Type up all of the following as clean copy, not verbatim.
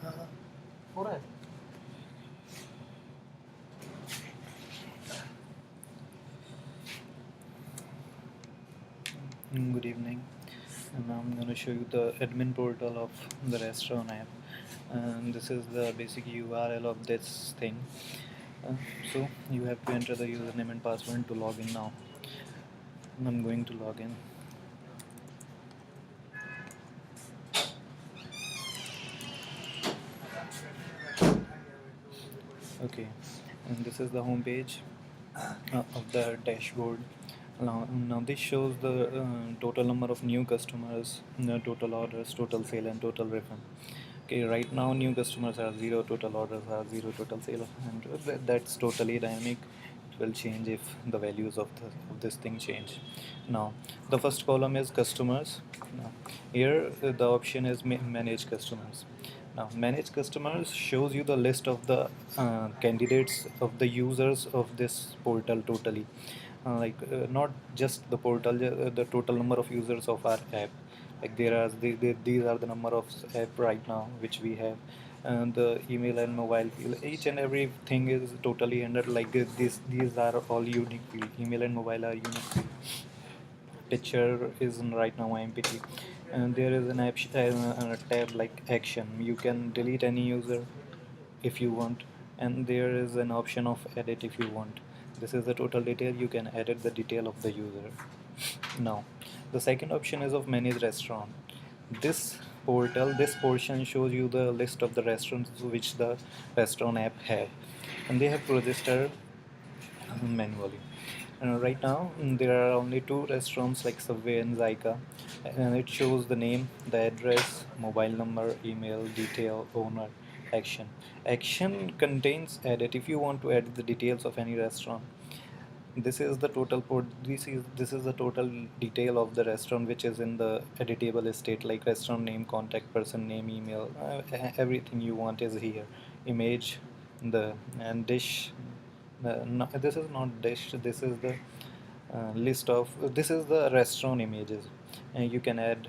हो रहा है. Good evening. And now I'm going to show you the admin portal of the restaurant app. And this is the basic URL of this thing. So you have to enter the username and password to log in now. I'm going to log in. Okay, and this is the home page of the dashboard. Now this shows the total number of new customers, the total orders, total sale, and total refund. Okay, right now new customers are zero, total orders are zero, total sale, and that's totally dynamic. It will change if the values of this thing change. Now, the first column is customers. Now, here the option is manage customers. Now, manage customers shows you the list of the candidates of the users of this portal totally. Not just the portal, the total number of users of our app. Like these are the number of app right now which we have, and the email and mobile field. Each and everything is totally under like this. These are all unique field. Email and mobile are unique field. Picture is right now empty, and there is an app a tab like action. You can delete any user if you want, and there is an option of edit if you want. This is the total detail. You can edit the detail of the user. Now, the second option is of manage restaurant. This portion shows you the list of the restaurants which the restaurant app have, and they have to register manually. Right now, there are only two restaurants like Subway and Zyka, and it shows the name, the address, mobile number, email, detail, owner, action. Action contains edit if you want to edit the details of any restaurant. This is the total detail of the restaurant which is in the editable state, like restaurant name, contact person name, email, everything you want is here. Image, the and dish. No, this is not dish. This is the list of. This is the restaurant images, and you can add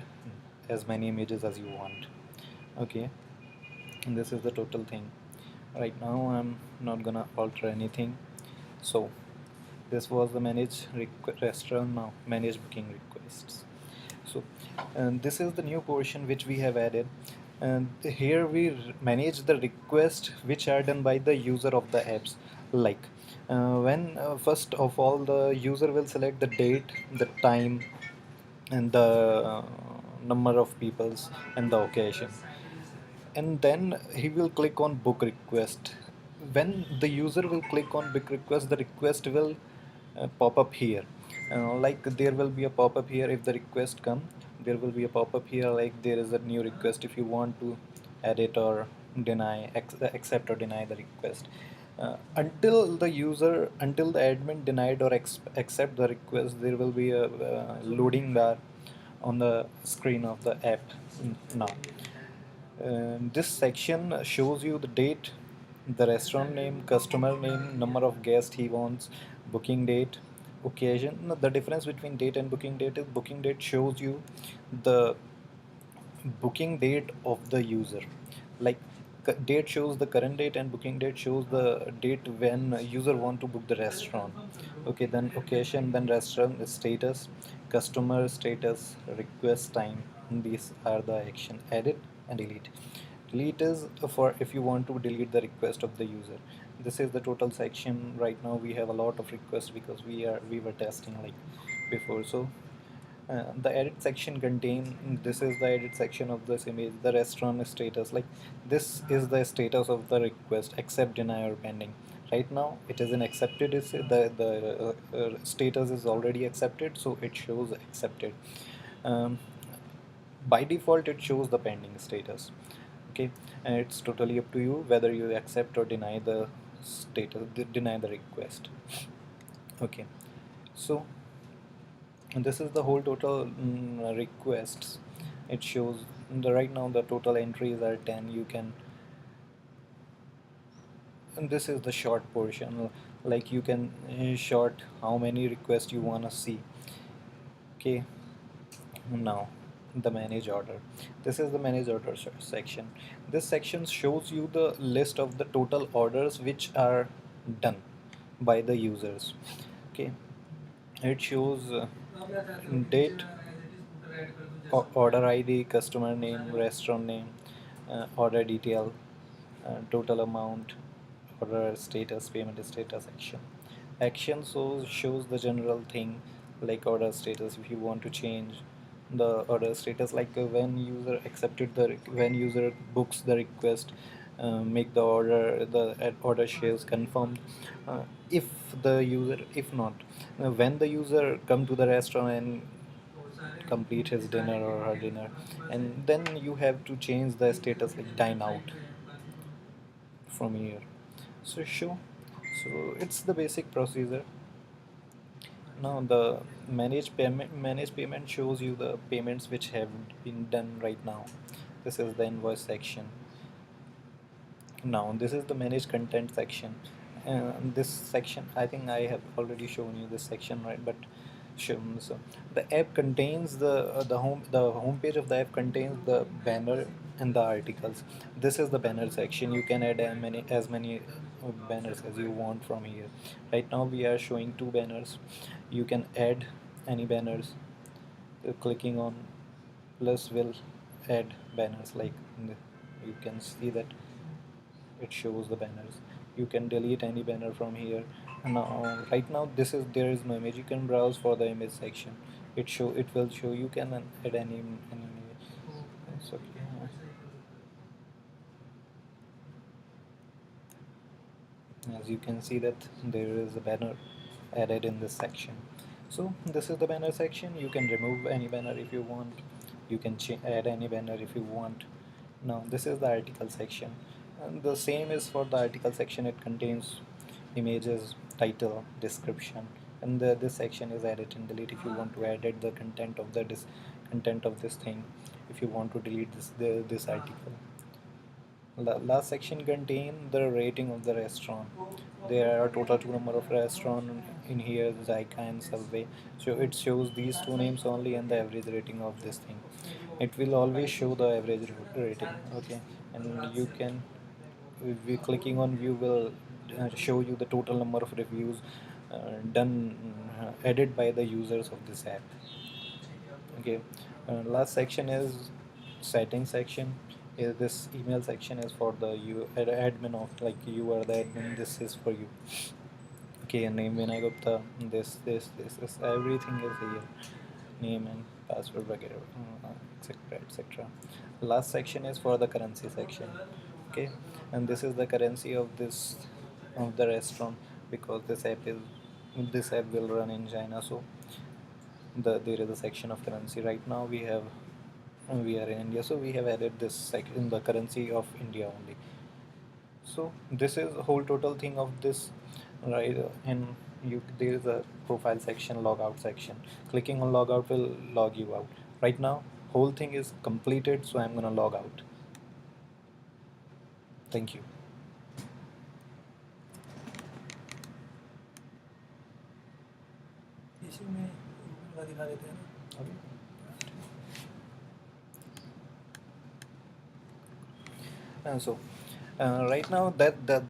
as many images as you want. Okay, and this is the total thing. Right now, I'm not gonna alter anything. So this was the restaurant. Now manage booking requests. So and this is the new portion which we have added, and here we manage the requests which are done by the user of the apps. Like when first of all the user will select the date, the time, and the number of peoples and the occasion, and then he will click on book request. When the user will click on book request, the request will pop up here. Like there will be a pop up here if the request come. There will be a pop up here like there is a new request if you want to edit or deny, accept or deny the request. Until the admin denied or accept the request, there will be a loading bar on the screen of the app. Now this section shows you the date, the restaurant name, customer name, number of guests he wants, booking date, occasion. No, the difference between date and booking date is booking date shows you the booking date of the user. Like date shows the current date and booking date shows the date when user want to book the restaurant. Okay, then occasion, then restaurant status, customer status, request time. These are the action: edit and delete. Delete is for if you want to delete the request of the user. This is the total section. Right now we have a lot of requests because we were testing like before. So the edit section contain this is the edit section of this image, the restaurant status. Like this is the status of the request: accept, deny, or pending. Right now it is an accepted. Is the status is already accepted, so it shows accepted. um, by default it shows the pending status. Okay, and it's totally up to you whether you accept or deny the status, deny the request. Okay, so and this is the whole total requests. It shows right now the total entries are 10. You can, and this is the short portion. Like you can short how many requests you want to see. Okay, now the manage order. This is the manage order section. This section shows you the list of the total orders which are done by the users. Okay, it shows date, order ID, customer name, restaurant name, order detail, total amount, order status, payment status, action. Action shows the general thing like order status. If you want to change the order status, like when user accepted when user books the request, make the order, the order shares confirmed. If the user, if not, when the user come to the restaurant and complete his dinner or her dinner, and then you have to change the status like dine out from here. So sure, so it's the basic procedure. Now the manage payment shows you the payments which have been done right now. This is the invoice section. Now this is the manage content section. This section, I think I have already shown you this section, right? But so the app contains the home page of the app contains the banner and the articles. This is the banner section. You can add as many banners as you want from here. Right now we are showing two banners. You can add any banners. Clicking on plus will add banners like you can see that it shows the banners. You can delete any banner from here. Now right now there is no image. You can browse for the image section. It will show you can add any it's okay. As you can see that there is a banner added in this section. So this is the banner section. You can remove any banner if you want. You can add any banner if you want. Now this is the article section, and the same is for the article section. It contains images, title, description, and this section is edit and delete. If you want to edit the content of content of this thing, if you want to delete this article. Last section contain the rating of the restaurant. There are total two number of restaurant in here, Zyka and Subway. So it shows these two names only and the average rating of this thing. It will always show the average rating. Okay, and you can, if we clicking on view will show you the total number of reviews done added by the users of this app. Okay, last section is setting section. This email section is for the admin of, like, you are the admin. This is for you. Okay, name Vinay Gupta. This everything is here. Name and password, etc. etc. Last section is for the currency section. Okay, and this is the currency of the restaurant, because this app will run in China. So there is a section of currency. Right now we are in India, so we have added this in the currency of India only. So this is the whole total thing of this, right? And there is a profile section, logout section. Clicking on logout will log you out. Right now whole thing is completed, so I'm gonna log out. Thank you. इसी में पूरा दिखा देते हैं ना Okay. And so right now that